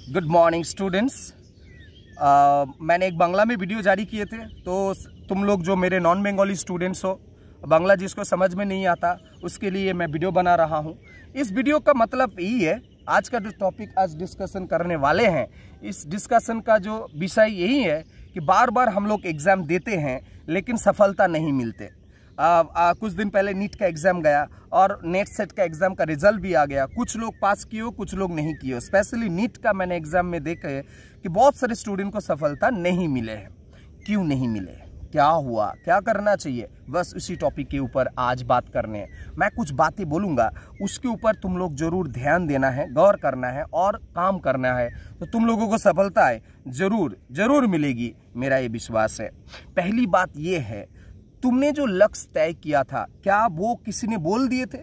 Good morning students. मैंने एक बांग्ला में वीडियो जारी किए थे, तो तुम लोग जो मेरे नॉन बंगाली स्टूडेंट्स हो, बांग्ला जिसको समझ में नहीं आता उसके लिए मैं वीडियो बना रहा हूँ। इस वीडियो का मतलब यही है, आज का जो टॉपिक आज डिस्कशन करने वाले हैं, इस डिस्कशन का जो विषय यही है कि बार बार हम लोग एग्ज़ाम देते हैं लेकिन सफलता नहीं मिलते। कुछ दिन पहले नीट का एग्ज़ाम गया और नेट सेट का एग्ज़ाम का रिजल्ट भी आ गया। कुछ लोग पास किए हो, कुछ लोग नहीं किए हो। स्पेशली नीट का मैंने एग्ज़ाम में देखा है कि बहुत सारे स्टूडेंट को सफलता नहीं मिले हैं। क्यों नहीं मिले, क्या हुआ, क्या करना चाहिए, बस उसी टॉपिक के ऊपर आज बात करने हैं। मैं कुछ बातें बोलूँगा, उसके ऊपर तुम लोग ज़रूर ध्यान देना है, गौर करना है और काम करना है, तो तुम लोगों को सफलता है ज़रूर मिलेगी, मेरा ये विश्वास है। पहली बात ये है, तुमने जो लक्ष्य तय किया था, क्या वो किसी ने बोल दिए थे,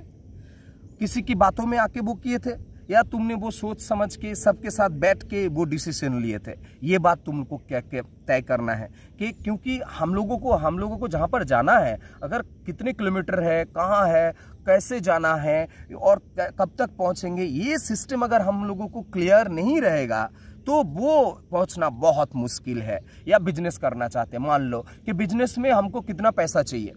किसी की बातों में आके वो किए थे, या तुमने वो सोच समझ के सबके साथ बैठ के वो डिसीजन लिए थे? ये बात तुमको क्या तय करना है कि क्योंकि हम लोगों को जहाँ पर जाना है, अगर कितने किलोमीटर है, कहाँ है, कैसे जाना है और कब तक पहुँचेंगे, ये सिस्टम अगर हम लोगों को क्लियर नहीं रहेगा तो वो पहुंचना बहुत मुश्किल है। या बिजनेस करना चाहते हैं, मान लो कि बिजनेस में हमको कितना पैसा चाहिए,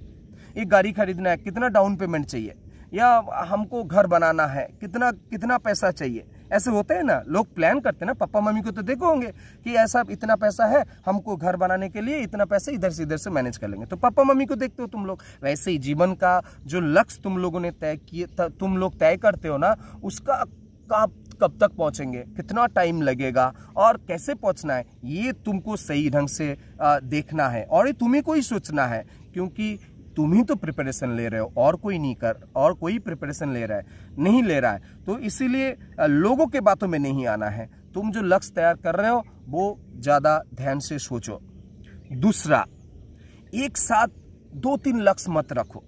एक गाड़ी खरीदना है, कितना डाउन पेमेंट चाहिए, या हमको घर बनाना है, कितना पैसा चाहिए। ऐसे होते हैं ना, लोग प्लान करते हैं ना। पापा मम्मी को तो देखो होंगे कि ऐसा इतना पैसा है, हमको घर बनाने के लिए इतना पैसा इधर से मैनेज कर लेंगे, तो पापा मम्मी को देखते हो तुम लोग। वैसे ही जीवन का जो लक्ष्य तुम लोगों ने तय किए, तुम लोग तय करते हो ना, उसका कब तक पहुंचेंगे, कितना टाइम लगेगा और कैसे पहुंचना है, ये तुमको सही ढंग से देखना है और ये तुम्ही को ही सोचना है, क्योंकि तुम ही तो प्रिपरेशन ले रहे हो और कोई प्रिपरेशन नहीं ले रहा है। तो इसीलिए लोगों के बातों में नहीं आना है। तुम जो लक्ष्य तैयार कर रहे हो वो ज़्यादा ध्यान से सोचो। दूसरा, एक साथ 2-3 लक्ष्य मत रखो।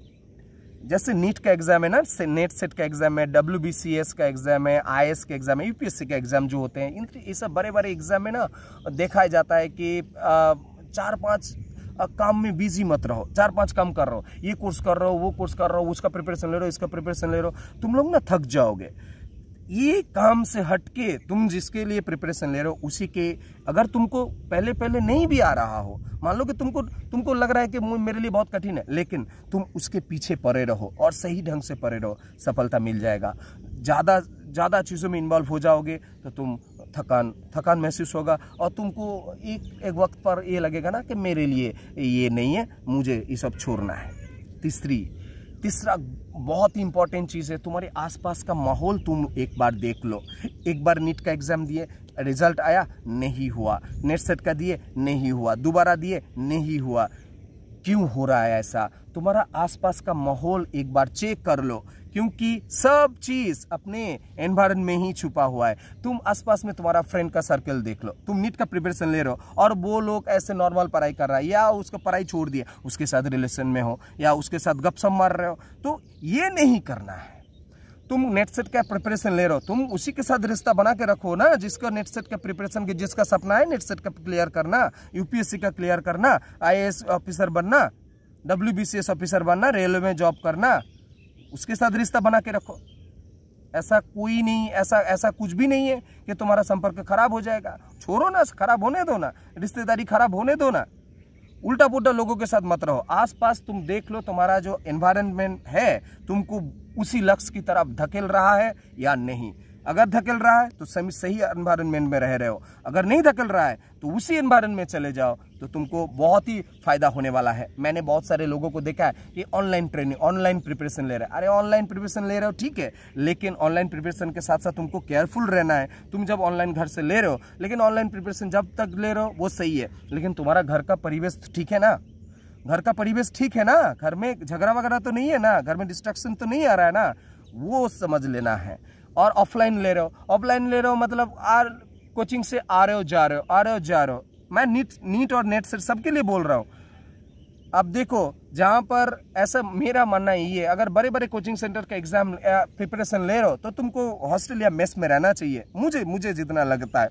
जैसे नीट का एग्जाम है ना, नेट सेट का एग्जाम है, WBCS का एग्जाम है, IAS का एग्जाम है, UPSC का एग्जाम जो होते हैं, ये सब बड़े एग्जाम में ना देखा जाता है कि 4-5 काम में बिजी मत रहो। 4-5 काम कर रहे हो, ये कोर्स कर रहे हो, वो कोर्स कर रहे हो, उसका प्रिपरेशन ले रहे हो, इसका प्रिपरेशन ले रहे हो, तुम लोग ना थक जाओगे। ये काम से हटके तुम जिसके लिए प्रिपरेशन ले रहे हो उसी के, अगर तुमको पहले नहीं भी आ रहा हो, मान लो कि तुमको लग रहा है कि मेरे लिए बहुत कठिन है, लेकिन तुम उसके पीछे पड़े रहो और सही ढंग से पड़े रहो, सफलता मिल जाएगा। ज़्यादा चीज़ों में इन्वॉल्व हो जाओगे तो तुम थकान महसूस होगा और तुमको एक वक्त पर ये लगेगा ना कि मेरे लिए ये नहीं है, मुझे ये सब छोड़ना है। तीसरा बहुत ही इंपॉर्टेंट चीज़ है, तुम्हारे आसपास का माहौल तुम एक बार देख लो। एक बार नीट का एग्ज़ाम दिए, रिजल्ट आया, नहीं हुआ, नेट सेट का दिए, नहीं हुआ, दोबारा दिए, नहीं हुआ। क्यों हो रहा है ऐसा? तुम्हारा आसपास का माहौल एक बार चेक कर लो, क्योंकि सब चीज़ अपने एनवायरनमेंट में ही छुपा हुआ है। तुम आसपास में तुम्हारा फ्रेंड का सर्कल देख लो, तुम नीट का प्रिपरेशन ले रहे हो और वो लोग ऐसे नॉर्मल पढ़ाई कर रहा है, या उसका पढ़ाई छोड़ दिया, उसके साथ रिलेशन में हो या उसके साथ गपशप मार रहे हो, तो ये नहीं करना है। तुम नेट सेट का प्रिपरेशन ले रहे हो, तुम उसी के साथ रिश्ता बना के रखो ना, जिसका नेट सेट का प्रिपरेशन की, जिसका सपना है नेट सेट का क्लियर करना, UPSC का क्लियर करना, IAS ऑफिसर बनना, WBCS ऑफिसर बनना, रेलवे में जॉब करना, उसके साथ रिश्ता बना के रखो। ऐसा कोई नहीं, ऐसा कुछ भी नहीं है कि तुम्हारा संपर्क खराब हो जाएगा। छोड़ो ना, खराब होने दो ना, रिश्तेदारी खराब होने दो ना। उल्टा पुल्टा लोगों के साथ मत रहो। आसपास तुम देख लो, तुम्हारा जो एनवायरनमेंट है तुमको उसी लक्ष्य की तरफ धकेल रहा है या नहीं। अगर धकेल रहा है तो सही एनवायरनमेंट में रह रहे हो, अगर नहीं धकेल रहा है तो उसी एनवायरनमेंट में चले जाओ, तो तुमको बहुत ही फायदा होने वाला है। मैंने बहुत सारे लोगों को देखा है कि ऑनलाइन ट्रेनिंग, ऑनलाइन प्रिपरेशन ले रहे हैं। अरे ऑनलाइन प्रिपरेशन ले रहे हो ठीक है, लेकिन ऑनलाइन प्रिपरेशन के साथ साथ तुमको केयरफुल रहना है। तुम जब ऑनलाइन घर से ले रहे हो, लेकिन ऑनलाइन प्रिपरेशन जब तक ले रहे हो वो सही है, लेकिन तुम्हारा घर का परिवेश ठीक है ना, घर का परिवेश ठीक है ना, घर में झगड़ा वगैरह तो नहीं है ना, घर में डिस्ट्रक्शन तो नहीं आ रहा है ना, वो समझ लेना है। और ऑफलाइन ले रहे हो मतलब कोचिंग से आ रहे हो जा रहे हो। मैं नीट और नेट से सबके लिए बोल रहा हूँ। अब देखो, जहाँ पर ऐसा मेरा मानना यही है, अगर बड़े कोचिंग सेंटर का एग्जाम प्रिपरेशन ले रहे हो तो तुमको हॉस्टल या मेस में रहना चाहिए, मुझे जितना लगता है।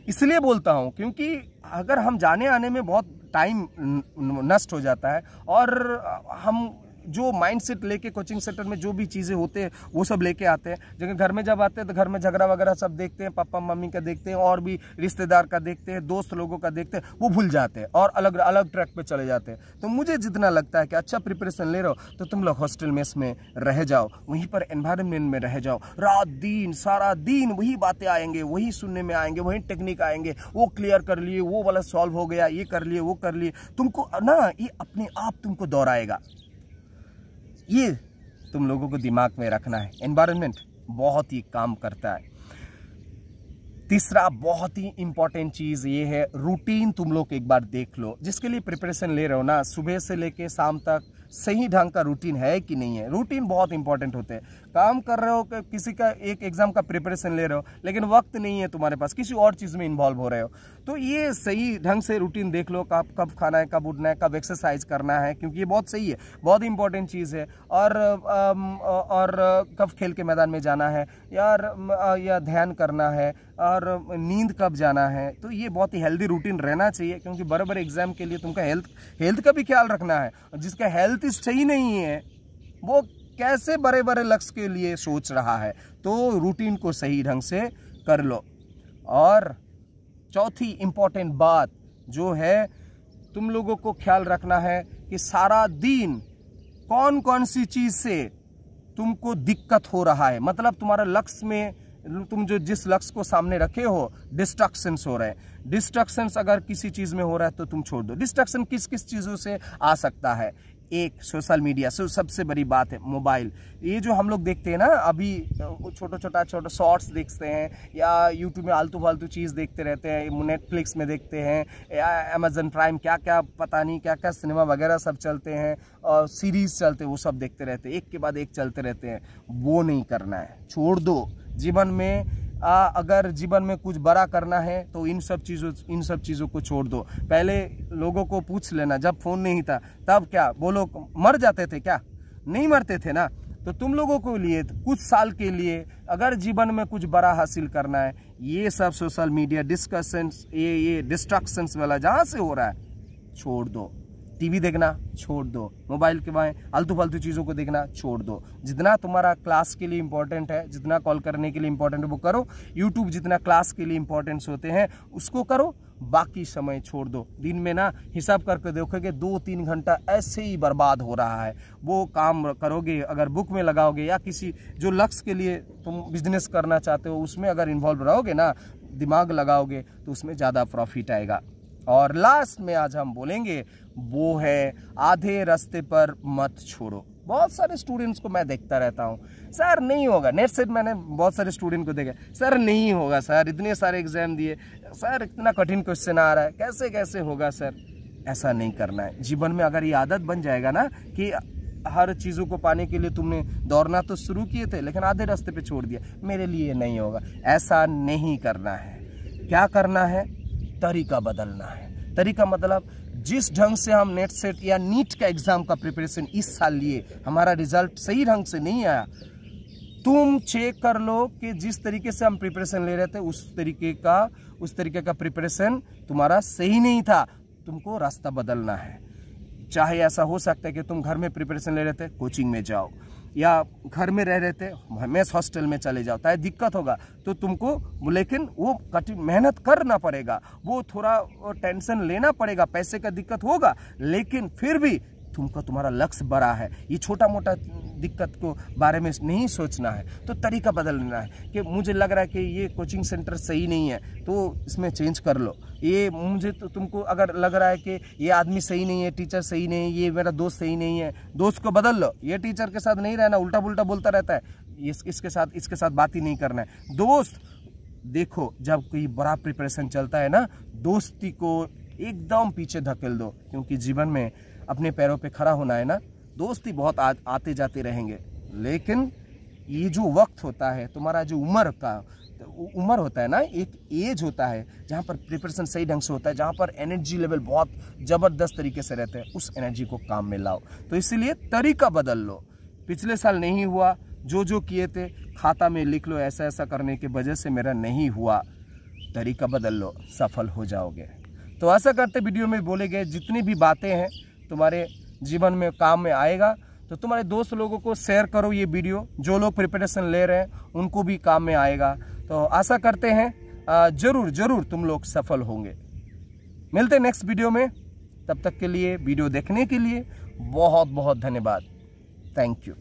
इसलिए बोलता हूँ क्योंकि अगर हम जाने आने में बहुत टाइम नष्ट हो जाता है और हम जो माइंडसेट लेके कोचिंग सेंटर में जो भी चीज़ें होते हैं वो सब लेके आते हैं, लेकिन घर में जब आते हैं तो घर में झगड़ा वगैरह सब देखते हैं, पापा मम्मी का देखते हैं और भी रिश्तेदार का देखते हैं, दोस्त लोगों का देखते हैं, वो भूल जाते हैं और अलग अलग ट्रैक पे चले जाते हैं। तो मुझे जितना लगता है कि अच्छा प्रिपरेशन ले रहे हो तो तुम लोग हॉस्टल मेस में रह जाओ, वहीं पर एनवायरनमेंट में रह जाओ, रात दिन सारा दिन वही बातें आएंगे, वही सुनने में आएंगे, वही टेक्निक आएंगे, वो क्लियर कर लिए, वो वाला सॉल्व हो गया, ये कर लिए, वो कर लिए, तुमको ना ये अपने आप तुमको दोहराएगा। ये तुम लोगों को दिमाग में रखना है। एनवायरनमेंट बहुत ही काम करता है। तीसरा बहुत ही इंपॉर्टेंट चीज़ ये है, रूटीन तुम लोग एक बार देख लो। जिसके लिए प्रिपरेशन ले रहे हो ना, सुबह से लेके शाम तक सही ढंग का रूटीन है कि नहीं है। रूटीन बहुत इंपॉर्टेंट होते हैं। काम कर रहे हो कि किसी का एक एग्जाम का प्रिपरेशन ले रहे हो, लेकिन वक्त नहीं है तुम्हारे पास, किसी और चीज़ में इन्वॉल्व हो रहे हो, तो ये सही ढंग से रूटीन देख लो। कब खाना है, कब उठना है, कब एक्सरसाइज करना है, क्योंकि ये बहुत सही है, बहुत इंपॉर्टेंट चीज़ है। और कब खेल के मैदान में जाना है या ध्यान करना है, और नींद कब जाना है। तो ये बहुत ही हेल्दी रूटीन रहना चाहिए, क्योंकि बड़े बड़े एग्जाम के लिए तुमका हेल्थ का भी ख्याल रखना है। जिसका हेल्थ सही नहीं है वो कैसे बड़े बड़े लक्ष्य के लिए सोच रहा है। तो रूटीन को सही ढंग से कर लो। और चौथी इंपॉर्टेंट बात जो है, तुम लोगों को ख्याल रखना है कि सारा दिन कौन कौन सी चीज से तुमको दिक्कत हो रहा है। मतलब तुम्हारा लक्ष्य में तुम जो जिस लक्ष्य को सामने रखे हो, डिस्ट्रैक्शंस हो रहे हैं। डिस्ट्रैक्शंस अगर किसी चीज में हो रहा है तो तुम छोड़ दो। डिस्ट्रैक्शन किस किस चीजों से आ सकता है? एक सोशल मीडिया से, सबसे बड़ी बात है मोबाइल। ये जो हम लोग देखते हैं ना, अभी छोटा शॉर्ट्स देखते हैं, या यूट्यूब में आलतू फालतू चीज़ देखते रहते हैं, नेटफ्लिक्स में देखते हैं, या अमेजन प्राइम क्या क्या पता नहीं क्या क्या सिनेमा वगैरह सब चलते हैं, और सीरीज़ चलते हैं, वो सब देखते रहते हैं, एक के बाद एक चलते रहते हैं। वो नहीं करना है, छोड़ दो। जीवन में अगर जीवन में कुछ बड़ा करना है तो इन सब चीज़ों को छोड़ दो। पहले लोगों को पूछ लेना, जब फ़ोन नहीं था तब क्या वो लोग मर जाते थे? क्या नहीं मरते थे ना। तो तुम लोगों को लिए कुछ साल के लिए अगर जीवन में कुछ बड़ा हासिल करना है, ये सब सोशल मीडिया डिस्कशंस, ये डिस्ट्रैक्शंस वाला जहाँ से हो रहा है, छोड़ दो। टीवी देखना छोड़ दो, मोबाइल के बाएं आलतू फालतू चीज़ों को देखना छोड़ दो। जितना तुम्हारा क्लास के लिए इंपॉर्टेंट है, जितना कॉल करने के लिए इंपॉर्टेंट है वो करो। यूट्यूब जितना क्लास के लिए इंपॉर्टेंस होते हैं उसको करो, बाकी समय छोड़ दो। दिन में ना हिसाब करके देखोगे 2-3 घंटा ऐसे ही बर्बाद हो रहा है। वो काम करोगे, अगर बुक में लगाओगे या किसी जो लक्ष्य के लिए तुम बिजनेस करना चाहते हो उसमें अगर इन्वॉल्व रहोगे ना, दिमाग लगाओगे, तो उसमें ज़्यादा प्रॉफिट आएगा। और लास्ट में आज हम बोलेंगे वो है, आधे रास्ते पर मत छोड़ो। बहुत सारे स्टूडेंट्स को मैं देखता रहता हूँ, सर नहीं होगा। नेट से मैंने बहुत सारे स्टूडेंट को देखा, सर नहीं होगा सर, इतने सारे एग्जाम दिए सर, इतना कठिन क्वेश्चन आ रहा है, कैसे कैसे होगा सर। ऐसा नहीं करना है। जीवन में अगर ये आदत बन जाएगा ना कि हर चीज़ों को पाने के लिए तुमने दौड़ना तो शुरू किए थे लेकिन आधे रास्ते पे छोड़ दिया, मेरे लिए नहीं होगा, ऐसा नहीं करना है। क्या करना है? तरीका बदलना है। तरीका मतलब जिस ढंग से हम नेट सेट या नीट का एग्जाम का प्रिपरेशन इस साल लिए, हमारा रिजल्ट सही ढंग से नहीं आया, तुम चेक कर लो कि जिस तरीके से हम प्रिपरेशन ले रहे थे उस तरीके का प्रिपरेशन तुम्हारा सही नहीं था। तुमको रास्ता बदलना है। चाहे ऐसा हो सकता है कि तुम घर में प्रिपरेशन ले रहे थे, कोचिंग में जाओ, या घर में रह रहे थे, मेस हॉस्टल में चले जाओ। चाहे दिक्कत होगा तो तुमको, लेकिन वो कठिन मेहनत करना पड़ेगा, वो थोड़ा टेंशन लेना पड़ेगा, पैसे का दिक्कत होगा, लेकिन फिर भी तुमको तुम्हारा लक्ष्य बड़ा है। ये छोटा मोटा दिक्कत को बारे में नहीं सोचना है। तो तरीका बदलना है कि मुझे लग रहा है कि ये कोचिंग सेंटर सही नहीं है तो इसमें चेंज कर लो। ये मुझे तो तुमको अगर लग रहा है कि ये आदमी सही नहीं है, टीचर सही नहीं है, ये मेरा दोस्त सही नहीं है, दोस्त को बदल लो। ये टीचर के साथ नहीं रहना, उल्टा पुल्टा बोलता रहता है, इसके साथ बात ही नहीं करना है। दोस्त देखो, जब कोई बड़ा प्रिपरेशन चलता है ना, दोस्ती को एकदम पीछे धकेल दो, क्योंकि जीवन में अपने पैरों पे खड़ा होना है ना। दोस्ती बहुत आते जाते रहेंगे, लेकिन ये जो वक्त होता है, तुम्हारा जो उम्र होता है ना, एक एज होता है जहाँ पर प्रिपरेशन सही ढंग से होता है, जहाँ पर एनर्जी लेवल बहुत ज़बरदस्त तरीके से रहते हैं, उस एनर्जी को काम में लाओ। तो इसीलिए तरीका बदल लो। पिछले साल नहीं हुआ, जो किए थे खाता में लिख लो, ऐसा ऐसा करने की वजह से मेरा नहीं हुआ। तरीका बदल लो, सफल हो जाओगे। तो ऐसा करते वीडियो में बोले गए जितनी भी बातें हैं तुम्हारे जीवन में काम में आएगा। तो तुम्हारे दोस्त लोगों को शेयर करो ये वीडियो, जो लोग प्रिपरेशन ले रहे हैं उनको भी काम में आएगा। तो आशा करते हैं ज़रूर ज़रूर तुम लोग सफल होंगे। मिलते हैं नेक्स्ट वीडियो में, तब तक के लिए वीडियो देखने के लिए बहुत बहुत धन्यवाद। Thank you.